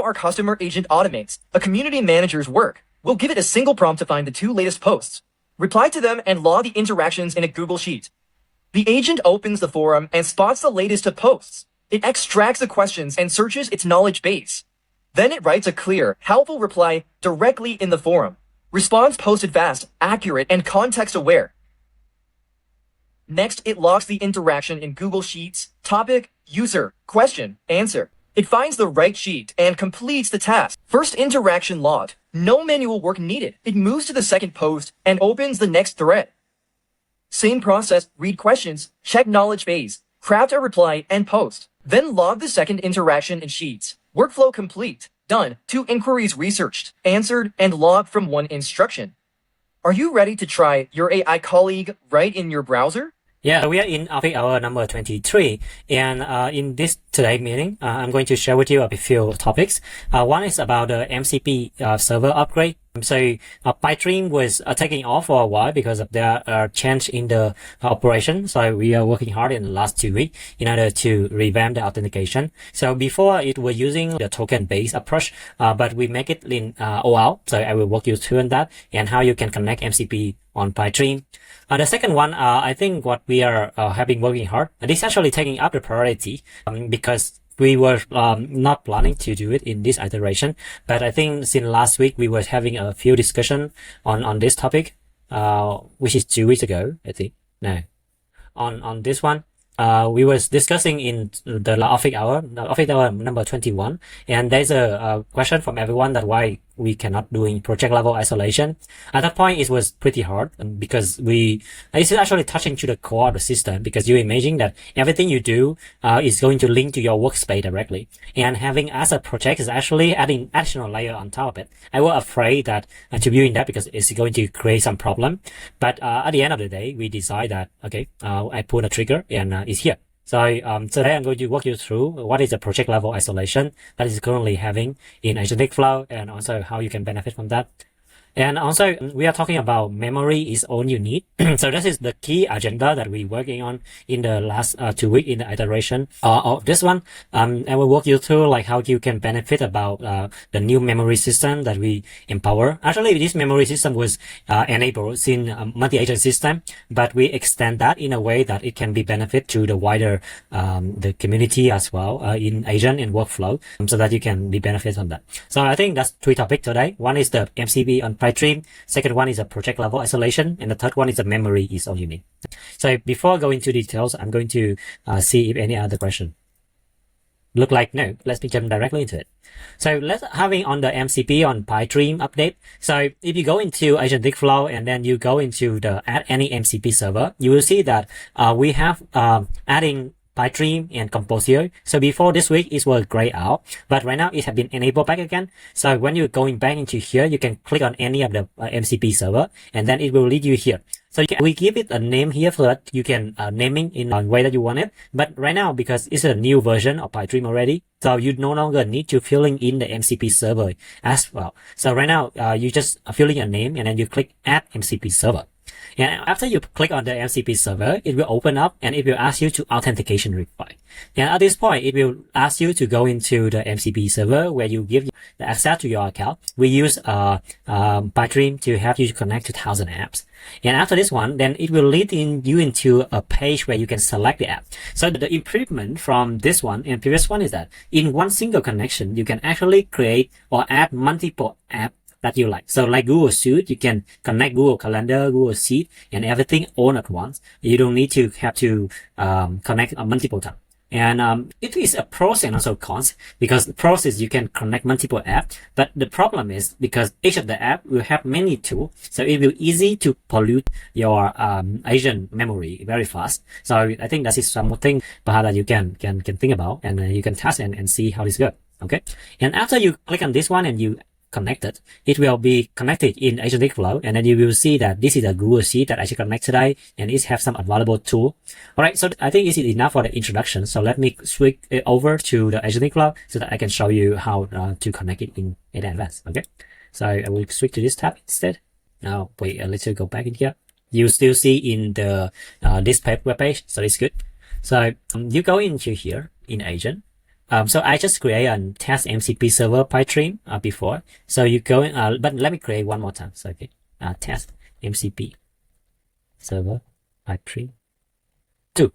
our customer agent automates a community manager's work. We'll give it a single prompt to find the 2 latest posts, reply to them, and log the interactions in a Google Sheet. The agent opens the forum and spots the latest of posts. It extracts the questions and searches its knowledge base. Then it writes a clear, helpful reply directly in the forum. Response posted fast, accurate, and context-aware. Next, it logs the interaction in Google Sheets, topic, user, question, answer. It finds the right sheet and completes the task. First interaction logged. No manual work needed. It moves to the second post and opens the next thread. Same process, read questions, check knowledge base, craft a reply, and post. Then log the second interaction in Sheets. Workflow complete. Done. 2 inquiries researched, answered, and logged from 1 instruction. Are you ready to try your AI colleague right in your browser? Yeah, we are in office hour number 23, and in this today meeting, I'm going to share with you a few topics. One is about the MCP server upgrade. So Pipedream was taking off for a while because of the change in the operation. So we are working hard in the last 2 weeks in order to revamp the authentication. So before it was using the token-based approach, but we make it in OAuth. So I will walk you through on that and how you can connect MCP on Pipedream. The second one, I think what we are have been working hard, and this is actually taking up the priority because we were not planning to do it in this iteration. But I think since last week, we were having a few discussion on this topic, which is 2 weeks ago, I think. No, on this one. We was discussing in the office hour number 21, and there's a question from everyone that why we cannot doing project level isolation. At that point, it was pretty hard because it's actually touching to the core of the system, because you imagine that everything you do is going to link to your workspace directly, and having as a project is actually adding additional layer on top of it. I was afraid that to doing that because it's going to create some problem, but at the end of the day, we decide that okay, I pull the trigger and it's here. So today I'm going to walk you through what is the project level isolation that is currently having in AgenticFlow, and also how you can benefit from that. And also, we are talking about memory is all you need. So this is the key agenda that we're working on in the last 2 weeks in the iteration of this one. And we'll walk you through like how you can benefit about the new memory system that we empower. Actually, this memory system was enabled in multi-agent system, but we extend that in a way that it can be benefit to the wider the community as well in agent and workflow, so that you can be benefit from that. So I think that's 3 topics today. One is the MCP on Pipedream. Second one is a project level isolation, and the third one is a memory is all you need. So before going into details, I'm going to see if any other question. Look like no. Let's jump directly into it. So let's having on the MCP on Pipedream update. So if you go into AgenticFlow and then you go into the add any MCP server, you will see that we have adding Pipedream and Composio. So before this week, it was grayed out, but right now it has been enabled back again. So when you're going back into here, you can click on any of the MCP server, and then it will lead you here. So we give it a name here so that you can naming in a way that you want it. But right now, because it's a new version of Pipedream already, so you no longer need to filling in the MCP server as well. So right now, you just filling a name and then you click add MCP server. And after you click on the MCP server, it will open up and it will ask you to authentication require. And at this point, it will ask you to go into the MCP server where you give the access to your account. We use Pipedream to help you to connect to 1,000 apps. And after this one, then it will lead you into a page where you can select the app. So the improvement from this one and previous one is that in one single connection, you can actually create or add multiple apps that you like. So like Google Suite, you can connect Google Calendar, Google Sheet, and everything all at once. You don't need to have to connect multiple times. And it is a pros and also cons, because the pros is you can connect multiple apps, but the problem is because each of the app will have many tools, so it will easy to pollute your agent memory very fast. So I think that is something that you can think about, and you can test and see how this goes. Okay, and after you click on this one and you connected, it will be connected in AgenticFlow, and then you will see that this is a Google Sheet that I should connect today, and it have some available tool. All right, so I think this is enough for the introduction. So let me switch it over to the AgenticFlow so that I can show you how to connect it in advance. Okay, so I will switch to this tab instead. Now wait, let's go back in here. You still see in the this web page, so it's good. So you go into here in Agent. So I just create a test MCP server Pipedream before. So you go in, but let me create one more time. So okay, test MCP server Pipedream 2.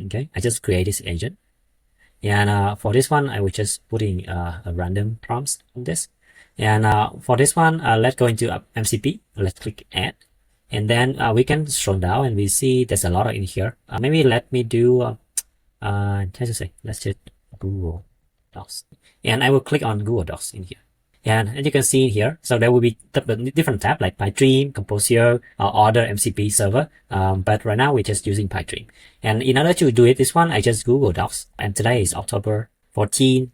Okay, I just create this agent. And for this one, I will just put in a random prompts on this. And for this one, let's go into MCP. Let's click add. And then we can scroll down and we see there's a lot in here. Maybe let me do, let's just Google Docs. And I will click on Google Docs in here. And as you can see in here, so there will be different tabs like Pipedream, Composer, or other MCP server. But right now we're just using Pipedream. And in order to do it, this one, I just Google Docs. And today is October 14,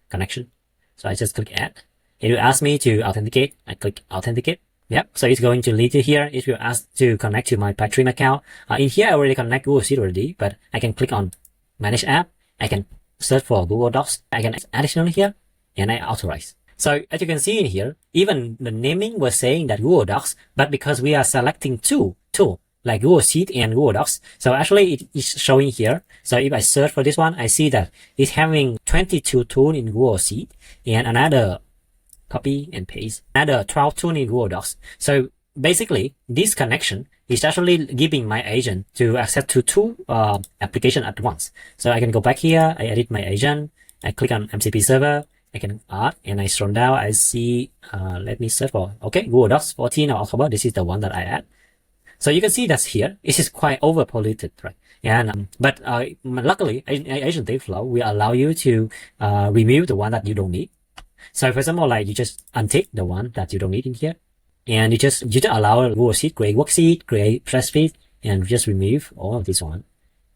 connection. So I just click add. It will ask me to authenticate. I click authenticate. Yep. So it's going to lead to here. It will ask to connect to my Pipedream account. In here, I already connect Google Sheet already, but I can click on manage app. I can search for Google Docs. I can additionally here and I authorize. So as you can see in here, even the naming was saying that Google Docs, but because we are selecting two like Google Sheet and Google Docs, so actually it is showing here. So if I search for this one, I see that it's having 22 tools in Google Sheet and another copy and paste, another 12 tools in Google Docs. So basically, this connection is actually giving my agent to access to two applications at once. So I can go back here, I edit my agent, I click on MCP server, I can add, and I scroll down, I see, let me search for, okay, Google Docs 14 of October, this is the one that I add. So you can see that's here, it is quite over polluted, right? And, but luckily, AgenticFlow will allow you to remove the one that you don't need. So for example, like you just untick the one that you don't need in here, and you just allow Google Sheet, create worksheet, create spreadsheet, and just remove all of this one.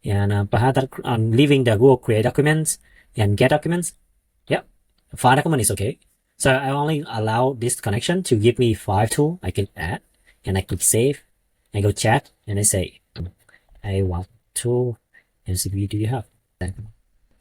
And perhaps that, leaving the Google create documents and get documents. Yep. File document is okay. So I only allow this connection to give me 5 tools. I can add and I click save. I go chat and I say, I want to MCP do you have?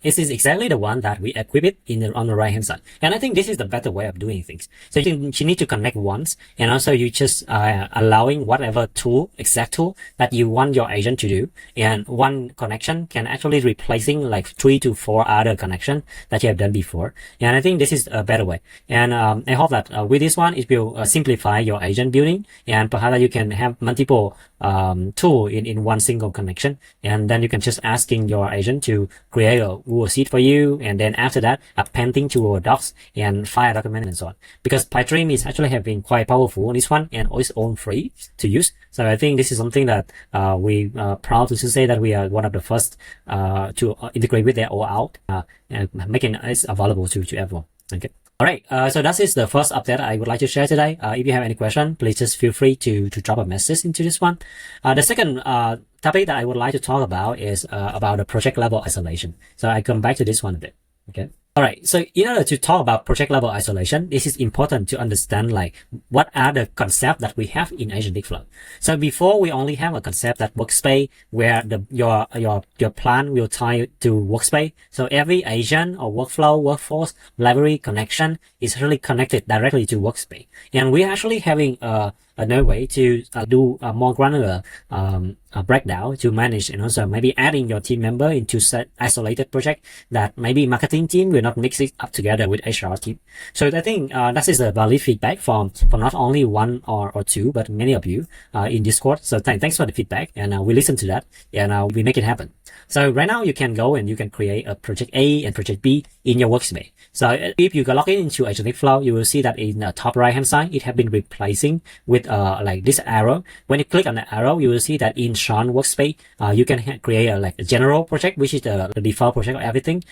This is exactly the one that we equip it on the right hand side. And I think this is the better way of doing things. So you need to connect once, and also you just allowing whatever tool, exact tool that you want your agent to do. And one connection can actually replacing like 3 to 4 other connection that you have done before. And I think this is a better way. And I hope that with this one, it will simplify your agent building, and perhaps you can have multiple tool in one single connection. And then you can just asking your agent to create a Google Sheet for you, and then after that appending to Google Docs and file document and so on. Because Pipedream is actually have been quite powerful on this one and it's all free to use. So I think this is something that we are proud to say that we are one of the first to integrate with their OAuth, and making it available to everyone. Okay. All right. So that is the first update I would like to share today. If you have any question, please just feel free to drop a message into this one. The second topic that I would like to talk about is about the project level isolation. So I come back to this one a bit. Okay. All right. So in order to talk about project level isolation, this is important to understand like what are the concepts that we have in AgenticFlow. So before we only have a concept that workspace where your plan will tie to workspace. So every agent or workflow, workforce, library connection is really connected directly to workspace. And we're actually having another way to do a more granular breakdown to manage, and also maybe adding your team member into set isolated project that maybe marketing team will not mix it up together with HR team. So I think that is a valid feedback from not only one or two, but many of you in Discord. So thanks for the feedback, and we listen to that, and we make it happen. So right now you can go and you can create a project A and project B in your workspace. So if you log in into AgenticFlow, you will see that in the top right hand side, it has been replacing with like this arrow. When you click on the arrow, you will see that in Sean workspace, you can create like a general project, which is the default project of everything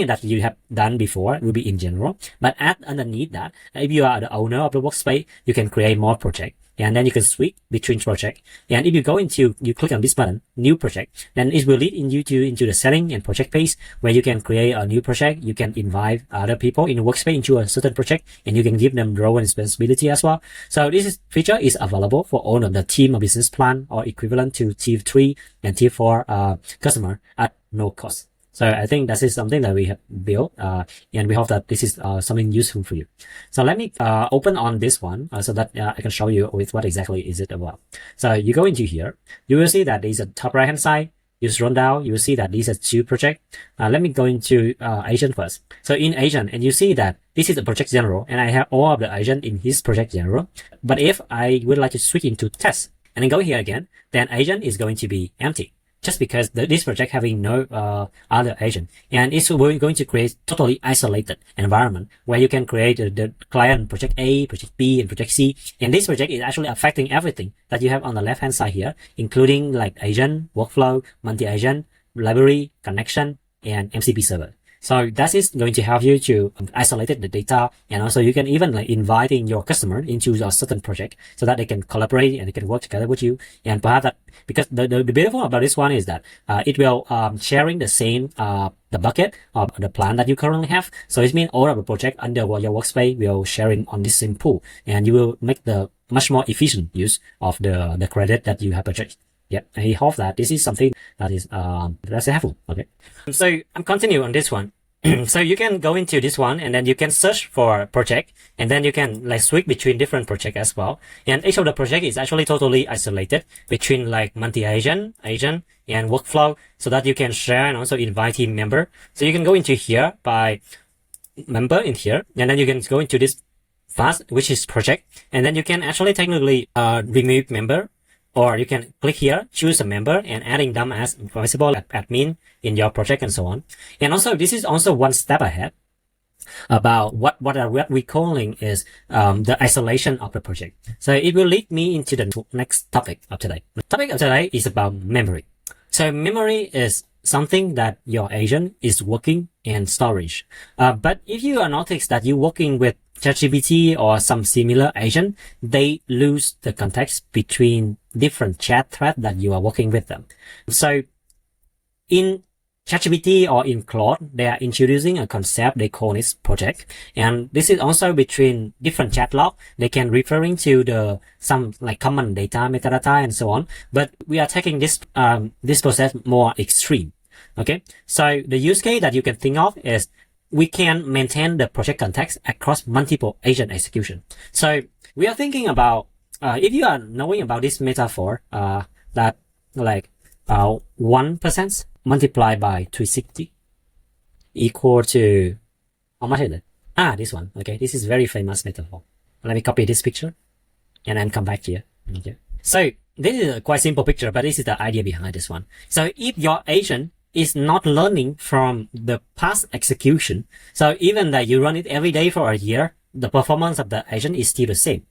that you have done before will be in general. But underneath that, if you are the owner of the workspace, you can create more project. And then you can switch between project. And if you go into, you click on this button, new project, then it will lead into the setting and project page where you can create a new project. You can invite other people in the workspace into a certain project, and you can give them role and responsibility as well. So this feature is available for all of the team or business plan or equivalent to tier 3 and tier 4 customer at no cost. So I think that is something that we have built, and we hope that this is something useful for you. So let me open on this one so that I can show you with what exactly is it about. So you go into here, you will see that there's a top right hand side, you scroll down, you will see that these are 2 projects. Let me go into agent first. So in agent, and you see that this is a project general, and I have all of the agent in his project general. But if I would like to switch into test and then go here again, then agent is going to be empty, just because this project having no other agent, and it's going to create totally isolated environment where you can create the client project A, project B, and project C. And this project is actually affecting everything that you have on the left hand side here, including like agent, workflow, multi-agent, library, connection, and MCP server. So that is going to help you to isolate the data, and also you can even like inviting your customer into a certain project so that they can collaborate and they can work together with you. And perhaps that, because the beautiful about this one is that it will sharing the same the bucket of the plan that you currently have. So it means all of the project under your workspace will sharing on this same pool, and you will make the much more efficient use of the credit that you have purchased. Yeah, I hope that this is something that is that's helpful. Okay, so I'm continue on this one. So you can go into this one, and then you can search for project, and then you can like switch between different project as well. And each of the project is actually totally isolated between like multi-agent, agent, and workflow, so that you can share and also invite team member. So you can go into here by member in here, and then you can go into this fast, which is project, and then you can actually technically remove member, or you can click here, choose a member, and adding them as, for example, admin in your project and so on. And also, this is also one step ahead about what we calling is the isolation of the project. So it will lead me into the next topic of today. The topic of today is about memory. So memory is something that your agent is working in storage. But if you are notice that you're working with ChatGPT or some similar agent, they lose the context between different chat threads that you are working with them. So in ChatGPT or in Claude, they are introducing a concept they call it project. And this is also between different chat log. They can referring to some like common data, metadata, and so on. But we are taking this process more extreme. Okay. So the use case that you can think of is we can maintain the project context across multiple agent execution. So we are thinking about, if you are knowing about this metaphor, that like 1% multiplied by 360 equal to, how much is it? This one. Okay. This is very famous metaphor. Let me copy this picture and then come back here. Okay. So this is a quite simple picture, but this is the idea behind this one. So if your agent is not learning from the past execution, so even that you run it every day for a year, the performance of the agent is still the same.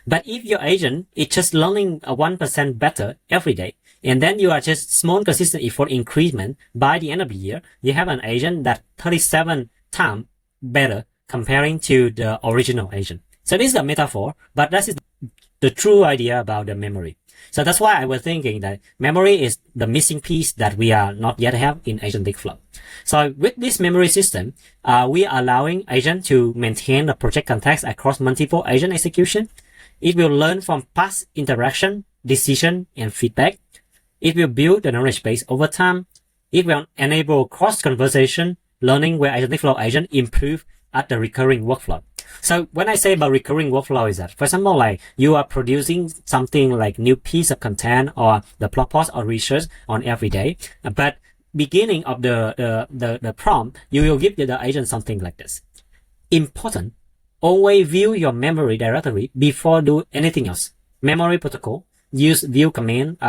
But if your agent is just learning a 1% better every day, and then you are just small consistent effort increment, by the end of the year, you have an agent that 37 times better comparing to the original agent. So this is a metaphor, but that is the true idea about the memory. So that's why I was thinking that memory is the missing piece that we are not yet have in AgenticFlow. So with this memory system, we are allowing agent to maintain the project context across multiple agent execution. It will learn from past interaction, decision, and feedback. It will build the knowledge base over time. It will enable cross-conversation learning where AgenticFlow agent improve at the recurring workflow. So when I say about recurring workflow is that, for example, like you are producing something like new piece of content or the blog post or research on every day, but beginning of the prompt, you will give the agent something like this. Important, always view your memory directory before do anything else. Memory protocol, use view command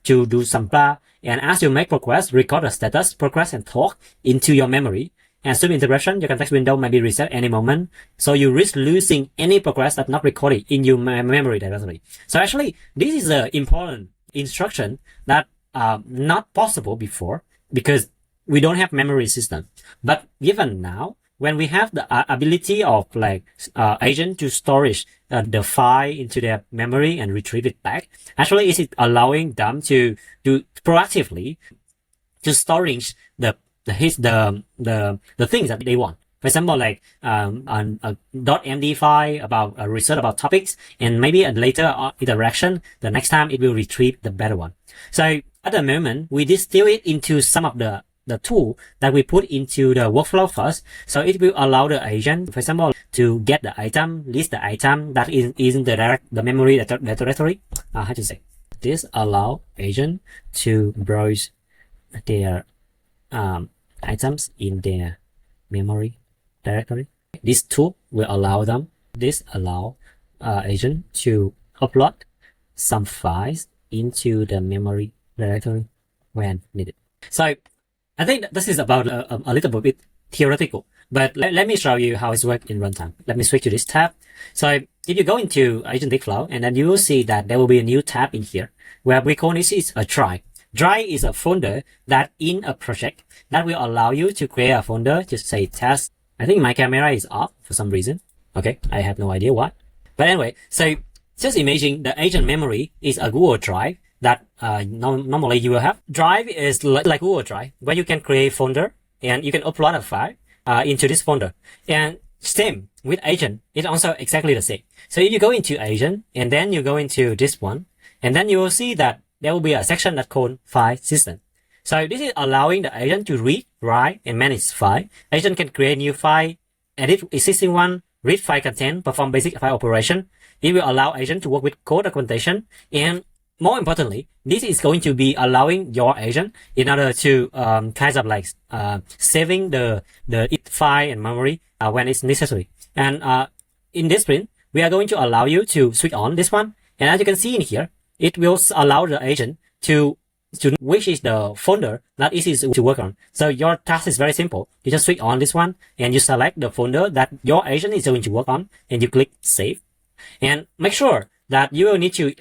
to do some blah, and as you make progress, record the status, progress, and talk into your memory. And zoom integration, your context window may be reset any moment. So you risk losing any progress that's not recorded in your memory directory. So actually, this is an important instruction that not possible before because we don't have memory system. But given now, when we have the ability of like agent to storage the file into their memory and retrieve it back, actually is it allowing them to do proactively to storage the things that they want. For example, like a .md file about a research about topics, and maybe a later iteration, the next time it will retrieve the better one. So at the moment, we distill it into some of the tool that we put into the workflow first. So it will allow the agent, for example, to get the item, list the item that is in the memory directory. How to say? This allow agent to browse their items in their memory directory. This tool will allow agent to upload some files into the memory directory when needed. So I think this is about a little bit theoretical, but let me show you how it's worked in runtime. Let me switch to this tab. So if you go into AgenticFlow, and then you will see that there will be a new tab in here where we call this is a drive. Drive is a folder that in a project that will allow you to create a folder, just say test. I think my camera is off for some reason. Okay, I have no idea why. But anyway, so just imagine the agent memory is a Google Drive that normally you will have. Drive is like Google Drive, where you can create folder and you can upload a file into this folder. And same with agent, it's also exactly the same. So if you go into agent and then you go into this one, and then you will see that there will be a section that's called file system. So this is allowing the agent to read, write, and manage file. Agent can create new file, edit existing one, read file content, perform basic file operation. It will allow agent to work with code documentation, and more importantly, this is going to be allowing your agent in order to kind of like saving the file and memory when it's necessary. And in this sprint, we are going to allow you to switch on this one. And as you can see in here, it will allow the agent to which is the folder that is easy to work on. So your task is very simple. You just switch on this one and you select the folder that your agent is going to work on, and you click save. And make sure that you will need to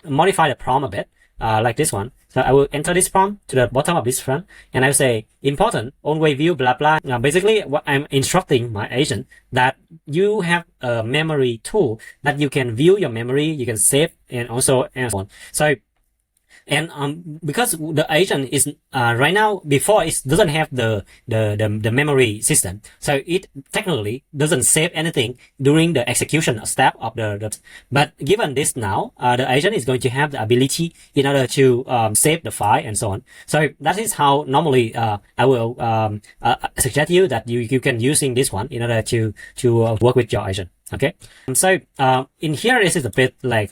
modify the prompt a bit, like this one. So I will enter this prompt to the bottom of this front, and I will say important always view blah blah. Now basically what I'm instructing my agent that you have a memory tool that you can view your memory, you can save, and also and so on. So and because the agent is right now, before it doesn't have the memory system, so it technically doesn't save anything during the execution step of the but given this now, the agent is going to have the ability in order to save the file and so on. So that is how normally I will suggest you that you can using this one in order to work with your agent. Okay, so in here this is a bit like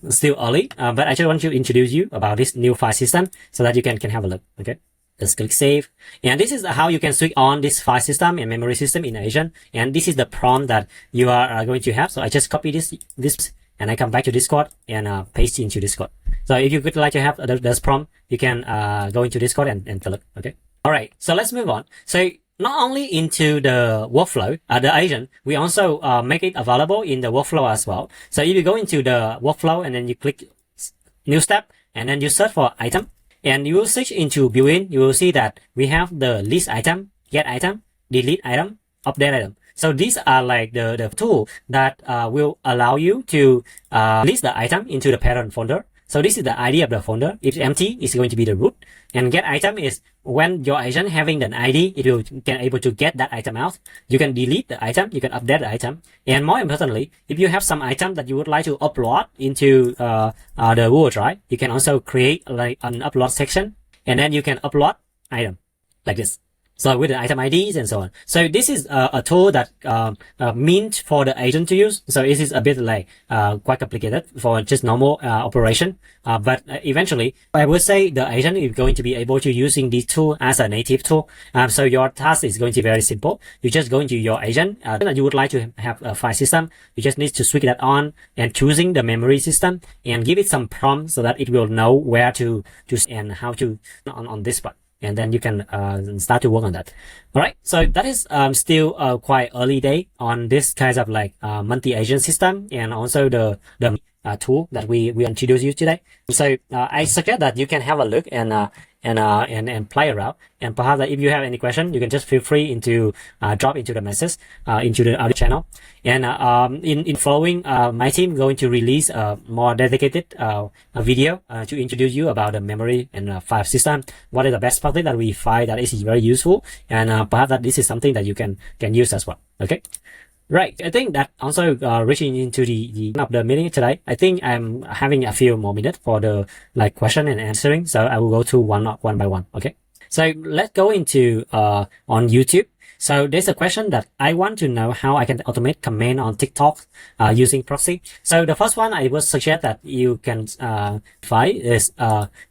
still early, but I just want to introduce you about this new file system so that you can have a look. Okay, just click save, and this is how you can switch on this file system and memory system in agent. And this is the prompt that you are going to have. So I just copy this and I come back to Discord and paste into Discord. So if you would like to have this prompt, you can go into Discord and take a look. Okay, all right, so let's move on. So not only into the workflow, the agent, we also make it available in the workflow as well. So if you go into the workflow and then you click new step and then you search for item and you will search into built-in, you will see that we have the list item, get item, delete item, update item. So these are like the tool that will allow you to list the item into the parent folder. So this is the ID of the folder. If it's empty, it's going to be the root. And get item is when your agent having an ID, it will can able to get that item out. You can delete the item, you can update the item. And more importantly, if you have some item that you would like to upload into the Google Drive, you can also create like an upload section, and then you can upload item like this. So with the item IDs and so on. So this is a tool that meant for the agent to use. So this is a bit like quite complicated for just normal operation. But eventually, I would say the agent is going to be able to using this tool as a native tool. So your task is going to be very simple. You just go into your agent. You would like to have a file system. You just need to switch that on and choosing the memory system and give it some prompt so that it will know where to and how to on this part. And then you can start to work on that. All right, so that is still quite early day on this kind of like multi-agent system, and also the tool that we introduce you today. So I suggest that you can have a look and play around. And perhaps if you have any question, you can just feel free into drop into the message into the other channel. And in following, my team going to release a more dedicated video to introduce you about the memory and file system. What is the best practice that we find that is very useful, and perhaps that this is something that you can use as well. Okay. Right, I think that also reaching into the end of the meeting today. I think I'm having a few more minutes for the like question and answering, so I will go to one by one. Okay, so let's go into on YouTube. So there's a question that I want to know how I can automate command on TikTok using proxy. So the first one I would suggest that you can find is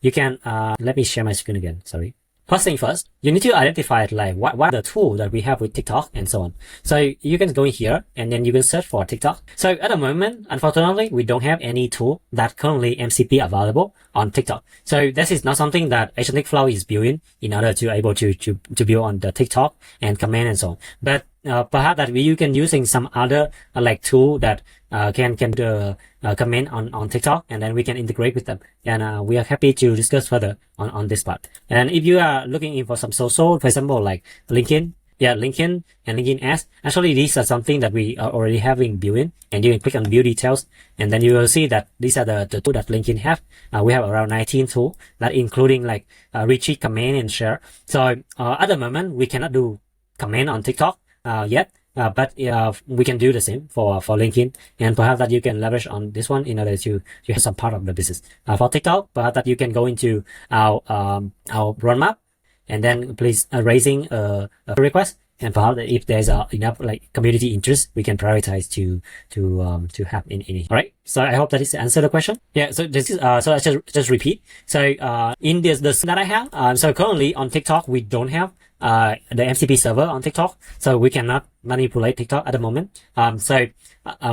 you can let me share my screen again. Sorry. First thing first, you need to identify like what are the tools that we have with TikTok and so on. So you can go in here and then you can search for TikTok. So at the moment, unfortunately, we don't have any tool that currently MCP available on TikTok. So this is not something that AgenticFlow is building in order to able to build on the TikTok and command and so on. But perhaps that you can using some other like tool that can do command on TikTok, and then we can integrate with them. And we are happy to discuss further on this part. And if you are looking in for some social, for example, like LinkedIn, LinkedIn and LinkedIn ads, actually these are something that we are already having built in, and you can click on view details, and then you will see that these are the tools that LinkedIn have. We have around 19 tools that including like retweet, command, and share. So at the moment, we cannot do command on TikTok yet. But we can do the same for LinkedIn, and perhaps that you can leverage on this one in order to have some part of the business. For TikTok, perhaps that you can go into our roadmap, and then please raising a request, and perhaps if there's enough like community interest, we can prioritize to have in it. All right. So I hope that is answer the question. Yeah. So this is so I just repeat. So in this that I have, so currently on TikTok we don't have the MCP server on TikTok, so we cannot manipulate TikTok at the moment. So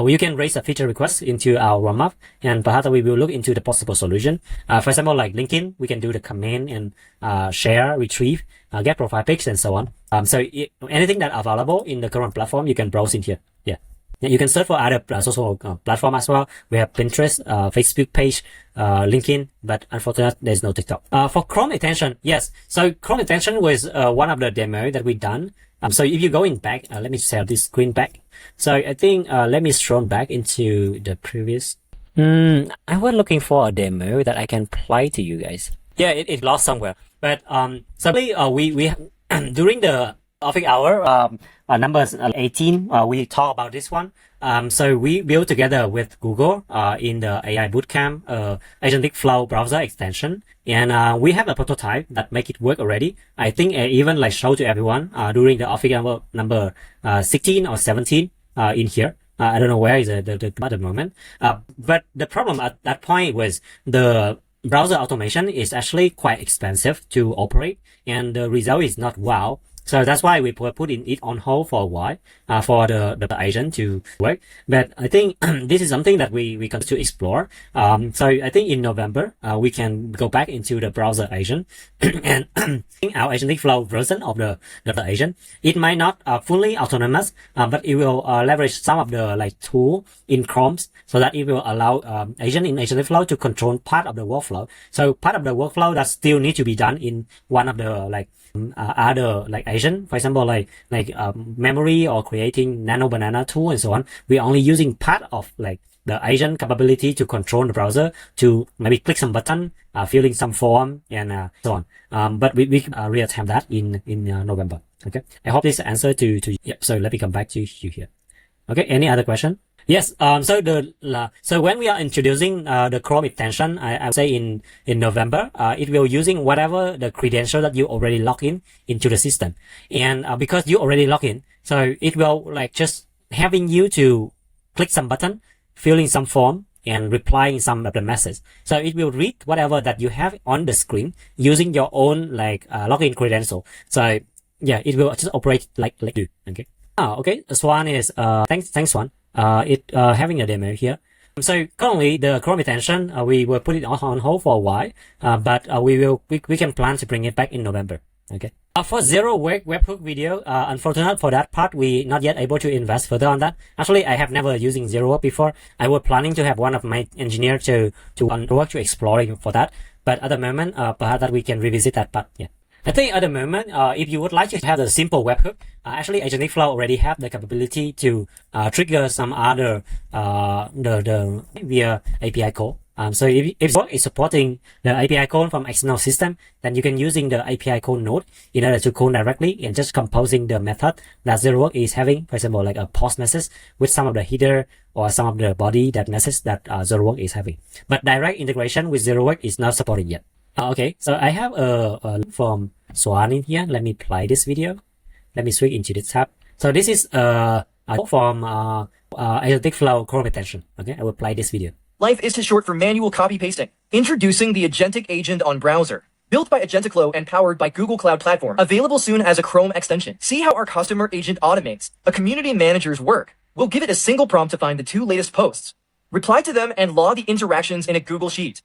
you can raise a feature request into our roadmap, and perhaps we will look into the possible solution. For example, like LinkedIn, we can do the command and share, retrieve, get profile pics, and so on. So anything that available in the current platform, you can browse in here. Yeah. You can search for other social platform as well. We have Pinterest, Facebook page, LinkedIn, but unfortunately there's no TikTok. For Chrome extension, yes. So Chrome extension was one of the demo that we done. So if you go in back, let me share this screen back. So I think let me scroll back into the previous. I was looking for a demo that I can play to you guys. Yeah, it lost somewhere. But so we during the office hour numbers 18, we talk about this one. So we built together with Google in the AI Bootcamp AgenticFlow browser extension, and we have a prototype that make it work already. I think I even like show to everyone during the office hour number 16 or 17 in here. I don't know where is the at the moment. But the problem at that point was the browser automation is actually quite expensive to operate, and the result is not wow. So that's why we put it on hold for a while for the agent to work. But I think this is something that we continue to explore. So I think in November we can go back into the browser agent and our AgenticFlow version of the agent. It might not fully autonomous, but it will leverage some of the like tool in Chrome, so that it will allow agent in AgenticFlow to control part of the workflow. So part of the workflow that still need to be done in one of the like other like agent, for example, like memory or creating nano banana tool and so on. We're only using part of like the agent capability to control the browser, to maybe click some button, filling some form, and so on. But we reattempt that in November. Okay, I hope this answer to yeah. So let me come back to you here. Okay, any other question? Yes. So when we are introducing the Chrome extension, I would say in November, it will using whatever the credential that you already log in into the system, and because you already log in, so it will like just having you to click some button, filling some form, and replying some of the message. So it will read whatever that you have on the screen using your own like login credential. So yeah, it will just operate like you. Okay. Okay. Swan is thanks Swan. Having a demo here. So currently the Chrome extension, we will put it on hold for a while, but we can plan to bring it back in November. Okay. For zero webhook video, unfortunately for that part, we not yet able to invest further on that. Actually, I have never using zero work before. I was planning to have one of my engineers to work to explore for that, but at the moment, perhaps that we can revisit that part. Yeah. I think at the moment, if you would like to have a simple webhook, actually AgenticFlow already have the capability to trigger some other via API call. So if work is supporting the API call from external system, then you can using the API call node in order to call directly and just composing the method that ZeroWork is having, for example, like a post message with some of the header or some of the body that message that ZeroWork is having. But direct integration with ZeroWork is not supported yet. Okay, so I have a from Swan in here. Let me play this video. let me switch into this tab. So this is a from AgenticFlow Chrome extension. Okay, I will play this video. Life is too short for manual copy pasting. Introducing the Agentic Agent on browser. Built by AgenticFlow and powered by Google Cloud Platform. Available soon as a Chrome extension. See how our customer agent automates a community manager's work. We'll give it a single prompt to find the 2 latest posts. Reply to them and log the interactions in a Google Sheet.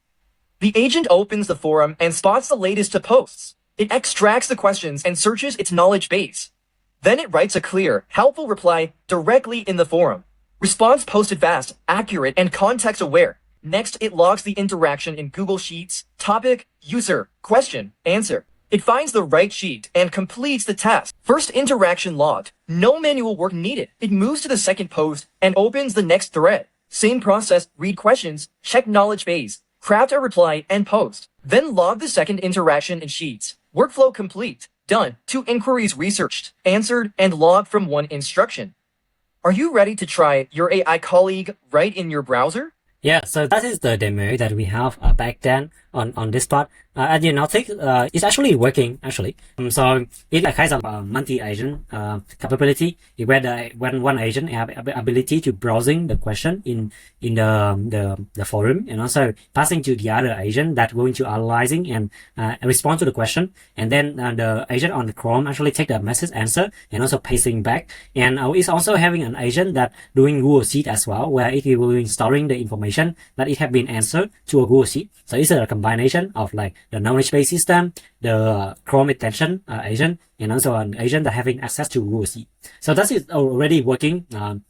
The agent opens the forum and spots the latest to posts. It extracts the questions and searches its knowledge base. Then it writes a clear, helpful reply directly in the forum. Response posted fast, accurate, and context-aware. Next, it logs the interaction in Google Sheets, topic, user, question, answer. It finds the right sheet and completes the task. First interaction logged. No manual work needed. It moves to the second post and opens the next thread. Same process, read questions, check knowledge base, craft a reply, and post. Then log the second interaction in Sheets. Workflow complete. Done. 2 inquiries researched, answered, and logged from 1 instruction. Are you ready to try your AI colleague right in your browser? Yeah, so that is the demo that we have back then on this part. As you notice, it's actually working actually. So it's like kind of a multi-agent capability where when one agent have ability to browsing the question in the forum, and also passing to the other agent that going to analyzing and respond to the question, and then the agent on the Chrome actually take the message answer and also pasting back. And it's also having an agent that doing Google Sheet as well, where it will be storing the information that it have been answered to a Google Sheet. So it's a combination of like the knowledge base system, the Chrome extension agent, and also an agent that having access to Google Sheet. So that is already working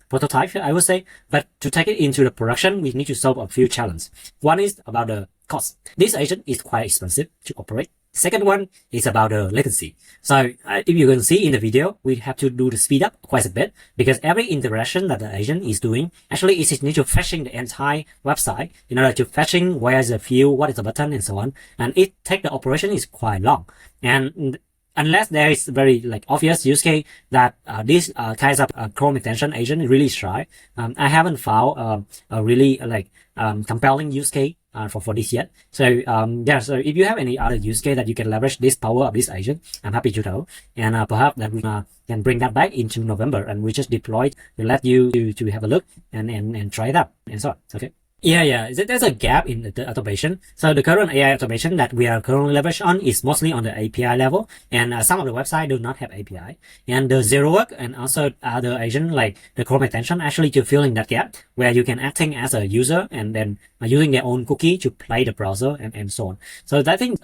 prototype, I would say. But to take it into the production, we need to solve a few challenges. One is about the cost. This agent is quite expensive to operate. Second one is about the latency. So if you can see in the video, we have to do the speed up quite a bit because every interaction that the agent is doing actually is need to fetching the entire website in order to fetching where is the field, what is the button, and so on. And it take the operation is quite long. And unless there is very like obvious use case that this kinds of Chrome extension agent really try, I haven't found a really like compelling use case for this yet. So yeah, so if you have any other use case that you can leverage this power of this agent, I'm happy to know. And perhaps that we can bring that back into November and we just deploy it. We'll let you to have a look and try it out and so on. Okay. Yeah. There's a gap in the automation. So the current AI automation that we are currently leveraged on is mostly on the API level, and some of the website do not have API. And the zero work and also other agent like the Chrome extension actually to fill in that gap where you can acting as a user and then using their own cookie to play the browser and so on. So I think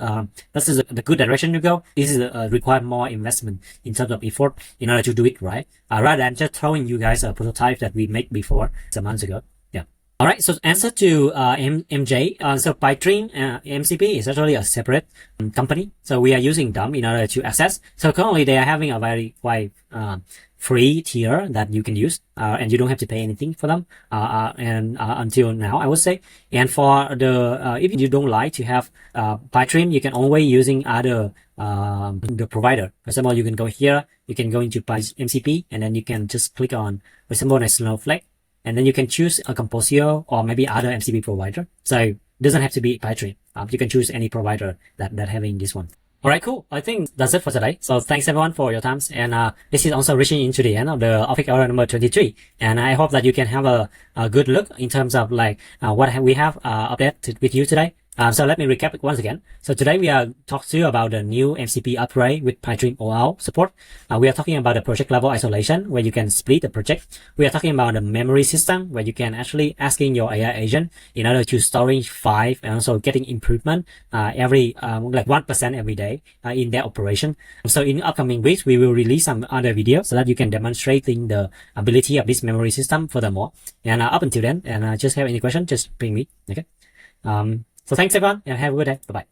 this is the good direction to go. This is require more investment in terms of effort in order to do it right, rather than just throwing you guys a prototype that we made before some months ago. All right, so answer to MJ. So Pipedream MCP is actually a separate company. So we are using them in order to access. So currently they are having a very quite free tier that you can use, and you don't have to pay anything for them. Until now, I would say. And for the if you don't like to have Pipedream, you can always using other the provider. For example, you can go here, you can go into MCP, and then you can just click on, for example, a Snowflake. And then you can choose a Composio or maybe other MCP provider. So it doesn't have to be Pipedream. You can choose any provider that having this one. All right, cool. I think that's it for today. So thanks everyone for your time. And this is also reaching into the end of the office hour number 23. And I hope that you can have a good look in terms of like what we have updated with you today. So let me recap it once again. So today we are talking to you about the new MCP upgrade with Pipedream OAuth support. We are talking about the project level isolation where you can split the project. We are talking about the memory system where you can actually asking your AI agent in order to storing file and also getting improvement every like 1% every day in their operation. So in upcoming weeks we will release some other videos so that you can demonstrating the ability of this memory system furthermore. And up until then, and just have any question, just ping me. Okay. So thanks everyone and have a good day. Bye bye.